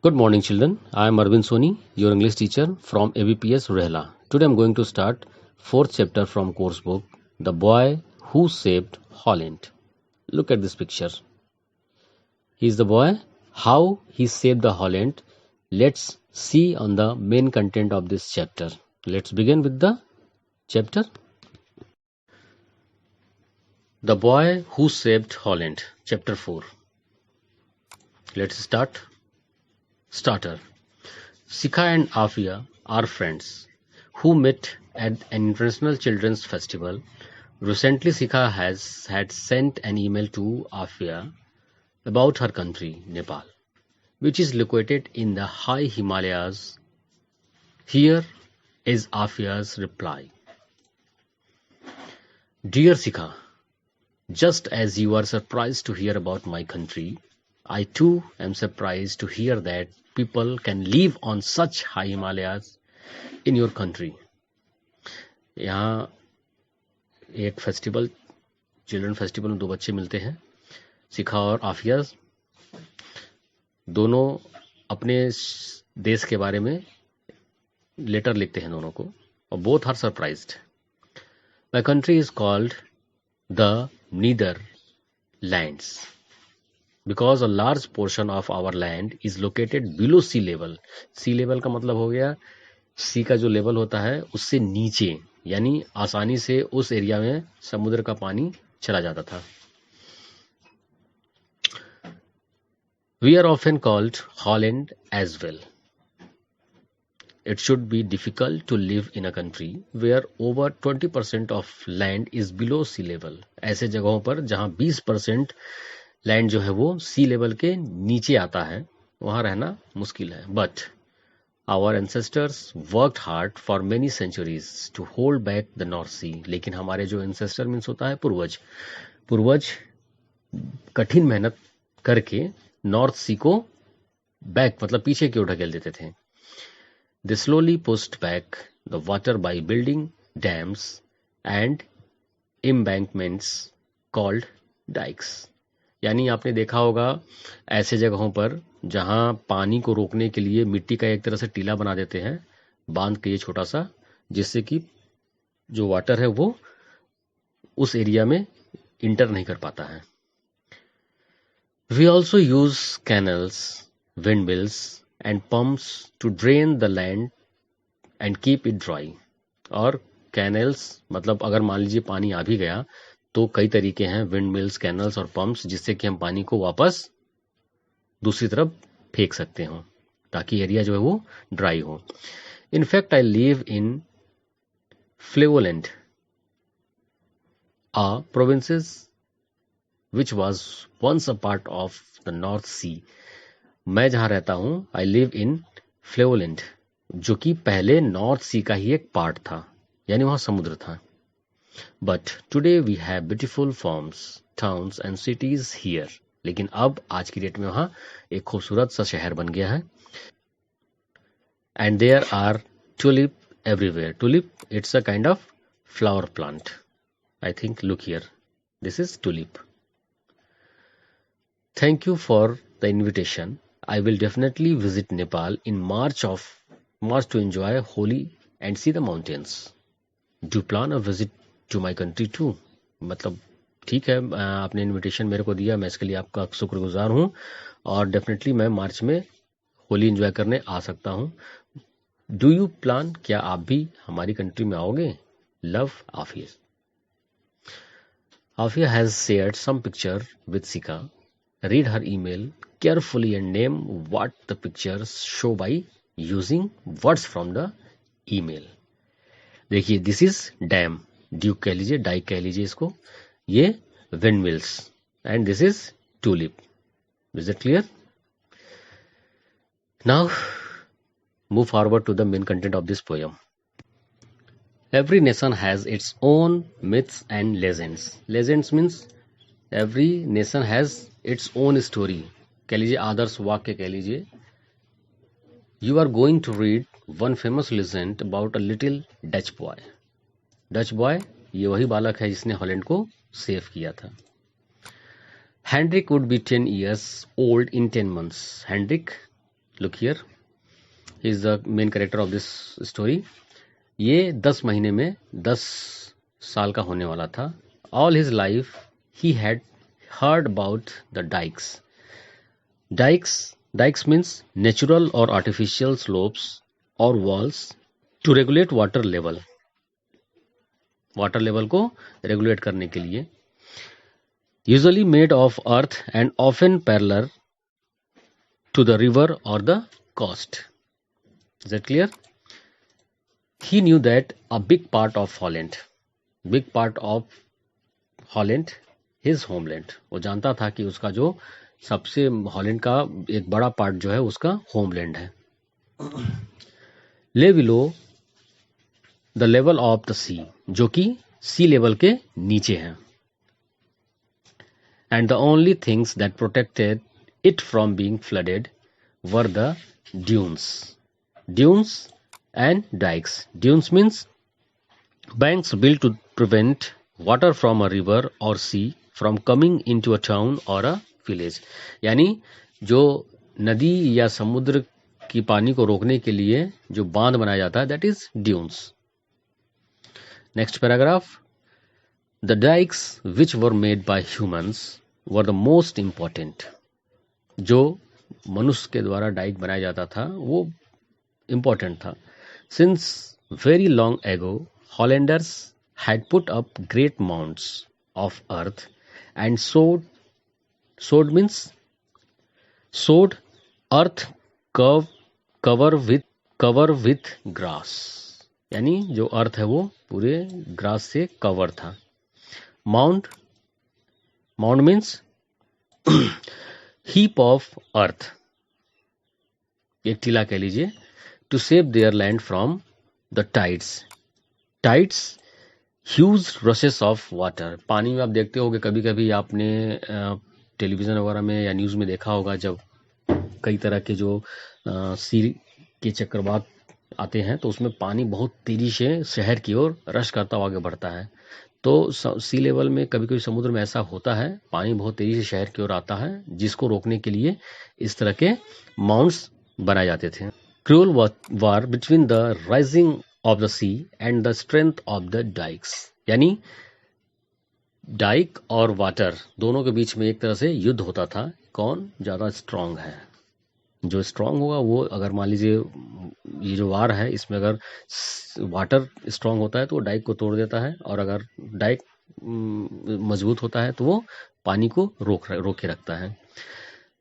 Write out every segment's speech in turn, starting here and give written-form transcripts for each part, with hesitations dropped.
Good morning, children. I am Arvind Soni, your English teacher from ABPS Rehla. Today I am going to start fourth chapter from course book, The Boy Who Saved Holland. Look at this picture. He is the boy. How he saved the Holland. Let's see on the main content of this chapter. Let's begin with the chapter. The Boy Who Saved Holland, Chapter 4. Let's start. Starter. Sika and Afia are friends who met at an international children's festival. Recently, Sika had sent an email to Afia about her country, Nepal, which is located in the high Himalayas. Here is Afia's reply. Dear Sika, just as you are surprised to hear about my country, I too am surprised to hear that people can live on such high Himalayas in your country. यहाँ एक festival, children festival में दो बच्चे मिलते हैं, सिखा और आफिया. दोनों अपने देश के बारे में लेटर लिखते हैं दोनों को, और both are surprised. My country is called the Netherlands because a large portion of our land is located below sea level. sea level का मतलब हो गया सी का जो लेवल होता है उससे नीचे, यानी आसानी से उस एरिया में समुद्र का पानी चला जाता था. We are often called Holland as well. It should be difficult to live in a country where over 20% of land is below sea level. ऐसे जगहों पर जहां 20% लैंड जो है वो सी लेवल के नीचे आता है, वहां रहना मुश्किल है. But our ancestors worked hard for many centuries to hold back the North Sea. लेकिन हमारे जो एंसेस्टर मीन्स होता है पूर्वज कठिन मेहनत करके नॉर्थ सी को बैक मतलब पीछे की ओर ढकेल देते थे. They slowly pushed back the water by building dams and embankments called dikes. यानी आपने देखा होगा ऐसे जगहों पर जहां पानी को रोकने के लिए मिट्टी का एक तरह से टीला बना देते हैं, बांध के ये छोटा सा, जिससे कि जो वाटर है वो उस एरिया में इंटर नहीं कर पाता है. We also use canals, windmills and pumps to drain the land and keep it dry. और कैनल्स मतलब अगर मान लीजिए पानी आ भी गया तो कई तरीके हैं, विंड मिल्स, कैनल्स और पंप्स, जिससे कि हम पानी को वापस दूसरी तरफ फेंक सकते हो ताकि एरिया जो है वो ड्राई हो. In fact I live in Flevoland, a provinces which was once a part of the North Sea. मैं जहां रहता हूं, आई लिव इन फ्लेवोलैंड, जो कि पहले नॉर्थ सी का ही एक पार्ट था, यानी वहां समुद्र था. But today we have beautiful farms, towns and cities here. लेकिन अब आज की डेट में वहां एक खूबसूरत सा शहर बन गया है. And there are tulip everywhere. Tulip, it's a kind of flower plant. I think, look here. This is tulip. Thank you for the invitation. I will definitely visit Nepal in March to enjoy Holi and see the mountains. Do you plan a visit to my country too. मतलब ठीक है, आपने invitation मेरे को दिया, मैं इसके लिए आपका शुक्रगुजार हूँ, और डेफिनेटली मैं मार्च में होली एंजॉय करने आ सकता हूँ. डू यू प्लान, क्या आप भी हमारी कंट्री में आओगे? Love, Afia. Afia has shared some picture with Sika. Read her email carefully and name what the pictures show by using words from the email. देखिए, दिस इज डैम, ड्यूक कह लीजिए, dike कह लीजिए इसको, ये windmills, and this is tulip. Is it clear? Now move forward to the main content of this poem. Every nation has its own myths and legends. Legends means every nation has its own story, कह लीजिए आदर्श वाक्य कह लीजिए. You are going to read one famous legend about a little Dutch boy. Dutch boy ये वही बालक है जिसने हॉलैंड को सेव किया था. Hendrik would be 10 years old in 10 months. Hendrik look here, he is the main character of this story. ये 10 महीने में 10 साल का होने वाला था। All his life he had heard about the dikes. Dikes means natural or artificial slopes or walls to regulate water level. Water level को regulate करने के लिए. Usually made of earth and often parallel to the river or the coast. Is that clear? He knew that a big part of Holland, his homeland, वो जानता था कि उसका जो सबसे हॉलैंड का एक बड़ा पार्ट जो है उसका होमलैंड है। Lay below the level of the sea, जो कि सी लेवल के नीचे है। And the only things that protected it from being flooded were the dunes and dikes. Dunes means banks built to prevent water from a river or sea from coming into a town or a village। यानी जो नदी या समुद्र की पानी को रोकने के लिए जो बांध बनाया जाता है, that is dunes. Next paragraph, the dykes which were made by humans were the most important. जो मनुष्य के द्वारा डाइक बनाया जाता था वो इंपॉर्टेंट था। Since very long ago Hollanders had put up great mounds of earth and sowed means sowed earth cover with grass। यानी जो अर्थ है वो पूरे ग्रास से कवर था। Mound means heap of earth, एक टीला कह लीजिए। To save their land from the tides huge rushes of water. पानी में आप देखते होगे, कभी कभी आपने टेलीविजन वगैरह में या न्यूज़ में देखा होगा, जब कई तरह के जो सी के चक्रवात आते हैं तो उसमें पानी बहुत तेजी से शहर की ओर रश करता हुआ आगे बढ़ता है। तो सी लेवल में कभी कभी समुद्र में ऐसा होता है, पानी बहुत तेजी से शहर की ओर आता है, जिसको रोकने के लिए इस तरह के माउंट्स बनाए जाते थे। Cruel war between the rising of the sea and the strength of the dikes. यानी डाइक और वाटर दोनों के बीच में एक तरह से युद्ध होता था, कौन ज्यादा स्ट्रांग है। जो स्ट्रांग होगा वो, अगर मान लीजिए ये जो वार है इसमें अगर वाटर स्ट्रांग होता है तो वो डाइक को तोड़ देता है, और अगर डाइक मजबूत होता है तो वो पानी को रोके रखता है।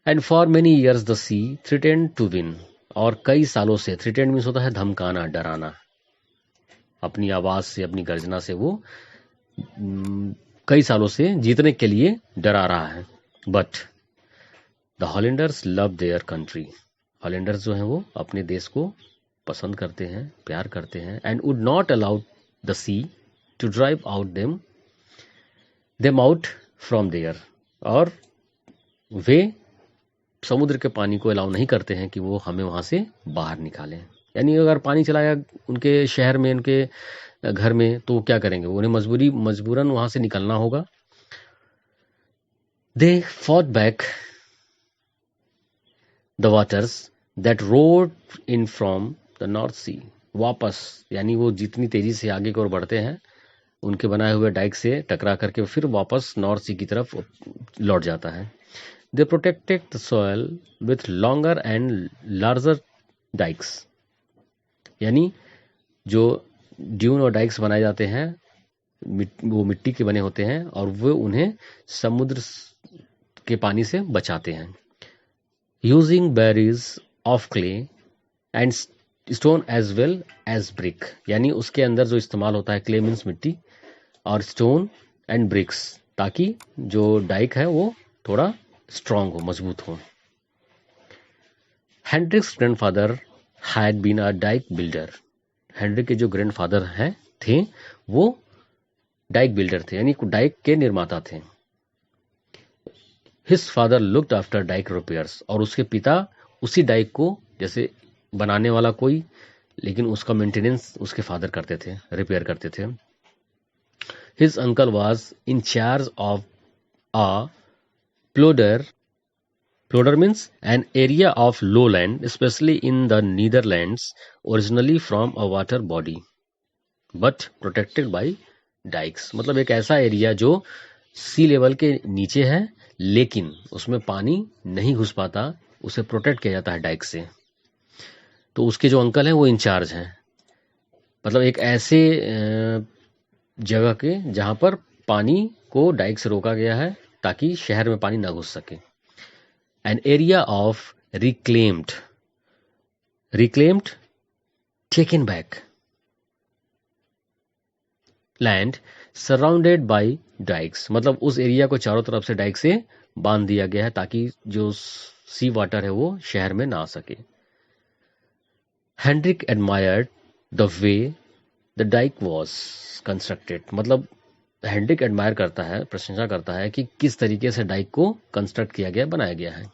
And for many years the sea threatened to win. और कई सालों से, थ्रेटेंड मीन्स होता है धमकाना, डराना, अपनी आवाज से, अपनी गर्जना से वो कई सालों से जीतने के लिए डरा रहा है। But the Hollanders love their country. Hollanders जो हैं वो अपने देश को पसंद करते हैं, प्यार करते हैं। And would not allow the sea to drive out them out from there. और वे समुद्र के पानी को अलाउ नहीं करते हैं कि वो हमें वहां से बाहर निकालें। यानी अगर पानी चला गया उनके शहर में, उनके घर में, तो क्या करेंगे, उन्हें मजबूरन वहां से निकलना होगा। They fought back the waters that rode in from the North Sea. वापस, यानी वो जितनी तेजी से आगे की ओर बढ़ते हैं उनके बनाए हुए डाइक से टकरा करके फिर वापस नॉर्थ सी की तरफ लौट जाता है। They protected the soil with longer and larger dikes. यानी जो ड्यून और डाइक्स बनाए जाते हैं वो मिट्टी के बने होते हैं और वो उन्हें समुद्र के पानी से बचाते हैं। Using barriers of clay and stone as well as brick. यानी उसके अंदर जो इस्तेमाल होता है, क्ले मीन्स मिट्टी, और स्टोन एंड ब्रिक्स, ताकि जो डाइक है वो थोड़ा स्ट्रांग हो, मजबूत हो। Henrik's grandfather had been a dike builder. Henrik के जो ग्रैंडफादर थे वो डाइक बिल्डर थे, यानी डाइक के निर्माता थे। His father looked after dike repairs. और उसके पिता उसी डाइक को, जैसे बनाने वाला कोई, लेकिन उसका मेंटेनेंस उसके फादर करते थे, रिपेयर करते थे। His uncle was in charge of a flodder Flodder means an area of lowland, especially in the Netherlands, originally from a water body, but protected by dikes. मतलब एक ऐसा एरिया जो सी level के नीचे है, लेकिन उसमें पानी नहीं घुस पाता, उसे प्रोटेक्ट किया जाता है डाइक से. तो उसके जो अंकल हैं वो इंचार्ज हैं. मतलब एक ऐसे जगह के जहां पर पानी को डाइक से रोका गया है ताकि शहर में पानी ना घुस सके. An area of reclaimed, taken back land surrounded by dikes. मतलब उस एरिया को चारों तरफ से डाइक से बांध दिया गया है ताकि जो सी वाटर है वो शहर में ना आ सके. Henrik admired the way the dike was constructed. मतलब हेनरिक एडमायर करता है, प्रशंसा करता है कि किस तरीके से डाइक को कंस्ट्रक्ट किया गया, बनाया गया है.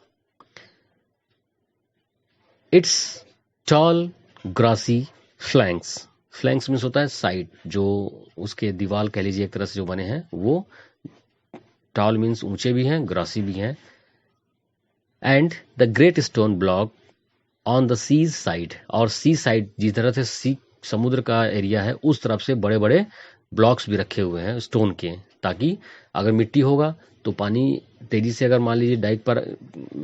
It's tall grassy flanks. Flanks means होता है साइड, जो उसके दीवार कह लीजिए एक तरह से जो बने हैं वो. टॉल मीन्स ऊंचे भी हैं, ग्रासी भी हैं. And the great stone block on the sea side. और सी साइड जिस तरह से सी समुद्र का एरिया है उस तरफ से बड़े बड़े ब्लॉक्स भी रखे हुए हैं स्टोन के, ताकि अगर मिट्टी होगा तो पानी तेजी से अगर मान लीजिए डाइक पर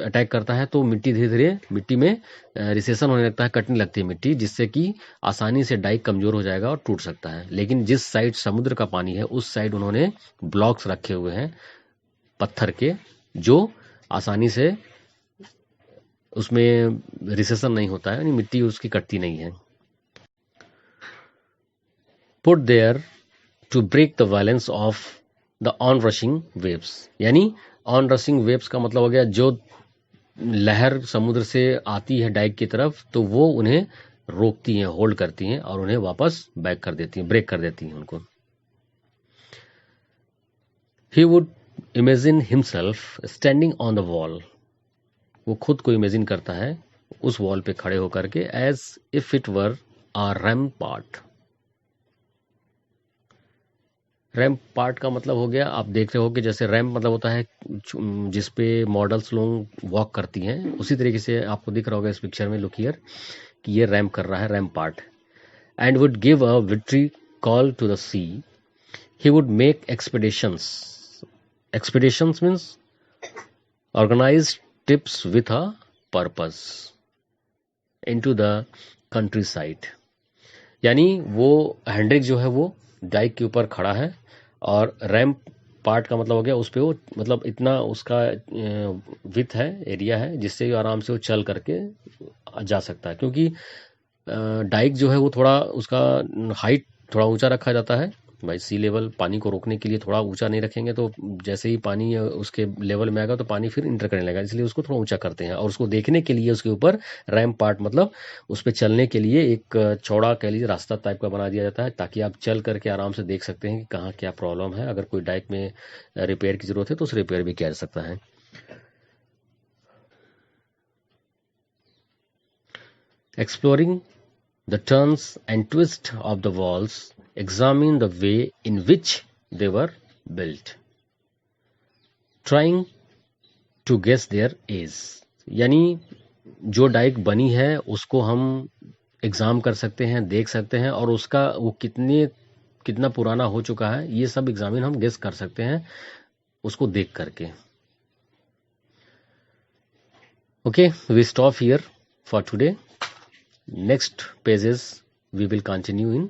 अटैक करता है तो मिट्टी धीरे धीरे मिट्टी में रिसेशन होने लगता है, कटने लगती है मिट्टी, जिससे कि आसानी से डाइक कमजोर हो जाएगा और टूट सकता है. लेकिन जिस साइड समुद्र का पानी है उस साइड उन्होंने ब्लॉक्स रखे हुए हैं पत्थर के, जो आसानी से उसमें रिसेशन नहीं होता है, यानी मिट्टी उसकी कटती नहीं है. Put there to break the violence of the on rushing waves. यानी ऑन रशिंग वेव्स का मतलब हो गया जो लहर समुद्र से आती है डाइक की तरफ तो वो उन्हें रोकती हैं, होल्ड करती हैं और उन्हें वापस बैक कर देती हैं, ब्रेक कर देती हैं उनको. He would imagine himself standing on the wall. वो खुद को इमेजिन करता है उस वॉल पे खड़े होकर के, as if it were a rampart. Rampart का मतलब हो गया, आप देख रहे हो कि जैसे रैम्प मतलब होता है जिस पे मॉडल्स लोग वॉक करती हैं, उसी तरीके से आपको दिख रहा होगा इस पिक्चर में, लुक हियर, कि ये रैम्प कर रहा है, rampart. And would give a victory call to the sea. He would make expeditions. Expeditions means organized trips with a purpose into the country. यानी वो हेनरिक जो है वो डाइक के ऊपर खड़ा है और रैम्प पार्ट का मतलब हो गया उस पे वो मतलब इतना उसका विथ है, एरिया है, जिससे आराम से वो चल करके जा सकता है. क्योंकि डाइक जो है वो थोड़ा उसका हाइट थोड़ा ऊंचा रखा जाता है भाई. सी लेवल पानी को रोकने के लिए थोड़ा ऊंचा नहीं रखेंगे तो जैसे ही पानी उसके लेवल में आएगा तो पानी फिर इंटर करने लगेगा, इसलिए उसको थोड़ा ऊंचा करते हैं. और उसको देखने के लिए उसके ऊपर रैम्प पार्ट मतलब उस पर चलने के लिए एक चौड़ा कह लीजिए रास्ता टाइप का बना दिया जाता है, ताकि आप चल करके आराम से देख सकते हैं कि कहाँ क्या प्रॉब्लम है. अगर कोई डाइक में रिपेयर की जरूरत है तो उस रिपेयर भी किया जा सकता है. Exploring the turns and twists of the walls, examine the way in which they were built, trying to guess their age. यानी जो डाइक बनी है उसको हम एग्जाम कर सकते हैं, देख सकते हैं, और उसका वो कितना पुराना हो चुका है ये सब एग्जामिन हम गेस कर सकते हैं उसको देख करके. Okay, we stop here for today. Next pages we will continue in